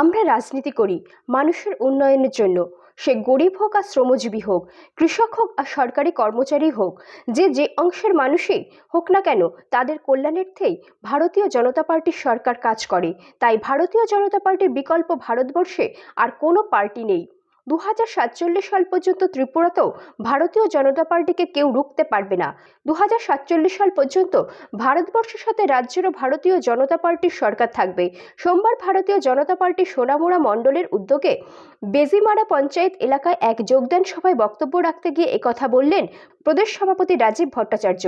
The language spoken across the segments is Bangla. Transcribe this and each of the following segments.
আমরা রাজনীতি করি মানুষের উন্নয়নের জন্য। সে গরিব হোক আর শ্রমজীবী হোক, কৃষক হোক আর সরকারি কর্মচারী হোক, যে অংশের মানুষই হোক না কেন, তাদের কল্যাণার্থেই ভারতীয় জনতা পার্টির সরকার কাজ করে। তাই ভারতীয় জনতা পার্টির বিকল্প ভারতবর্ষে আর কোনো পার্টি নেই। 2047 সাল পর্যন্ত ত্রিপুরাতেও ভারতীয় জনতা পার্টিকে কেউ রুখতে পারবে না। 2047 সাল পর্যন্ত ভারতবর্ষের সাথে রাজ্যেরও ভারতীয় জনতা পার্টির সরকার থাকবে। সোমবার ভারতীয় জনতা পার্টির সোনামুড়া মণ্ডলের উদ্যোগে বেজিমারা পঞ্চায়েত এলাকায় এক যোগদান সভায় বক্তব্য রাখতে গিয়ে একথা বললেন প্রদেশ সভাপতি রাজীব ভট্টাচার্য।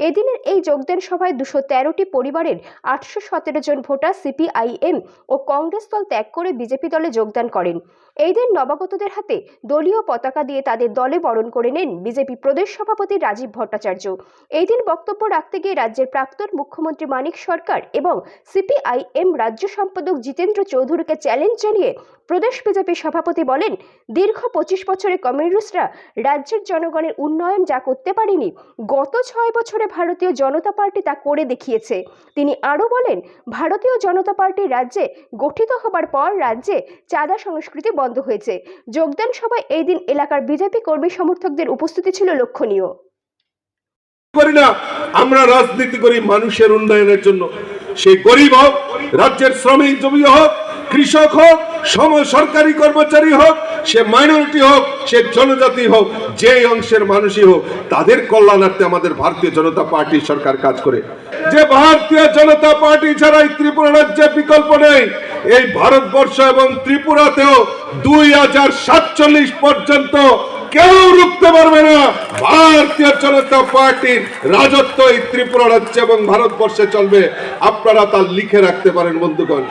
এদিনের এই যোগদান সভায় 213টি পরিবারের 817 জন ভোটার সিপিআইএম ও কংগ্রেস দল ত্যাগ করে বিজেপি দলে যোগদান করেন। এই দিন নবাগতদের হাতে দলীয় পতাকা দিয়ে তাদের দলে বরণ করে নেন বিজেপি প্রদেশ সভাপতি রাজীব ভট্টাচার্য। এই দিন বক্তব্য রাখতে গিয়ে রাজ্যের প্রাক্তন মুখ্যমন্ত্রী মানিক সরকার এবং সিপিআইএম রাজ্য সম্পাদক জিতেন্দ্র চৌধুরীকে চ্যালেঞ্জ জানিয়ে প্রদেশ বিজেপি সভাপতি বলেন, দীর্ঘ 25 বছরে কমিউনিস্টরা রাজ্যের জনগণের উন্নয়ন যা করতে পারেনি, গত 6 বছরে ভারতীয় জনতা পার্টি তা করে দেখিয়েছে। তিনি আরও বলেন, ভারতীয় জনতা পার্টি রাজ্যে গঠিত হবার পর রাজ্যে চাঁদা সংস্কৃতি বন্ধ হয়েছে। যোগদান সভায় এই দিন এলাকার বিজেপি কর্মী সমর্থকদের উপস্থিতি ছিল লক্ষণীয়। করি না, আমরা রাজনীতি করি মানুষের উন্নয়নের জন্য। সে গরিব হোক, রাজ্যের শ্রমিক জমি হোক, কৃষক হোক, সরকারি কর্মচারী হোক, সে মাইনরিটি হোক, সে জনজাতি হোক, যে অংশের মানুষই হোক, তাদের কল্যাণার্থে আমাদের ভারতীয় জনতা পার্টি সরকার কাজ করে। যে ভারতীয় জনতা পার্টি ছাড়া এই ত্রিপুরা রাজ্যে বিকল্প নেই। এই ভারতবর্ষ এবং ত্রিপুরাতেও 2047 পর্যন্ত কেউ রুখতে পারবে না। ভারতীয় জনতা পার্টির রাজত্ব এই ত্রিপুরা রাজ্যে এবং ভারতবর্ষে চলবে। আপনারা তা লিখে রাখতে পারেন বন্ধুগণ।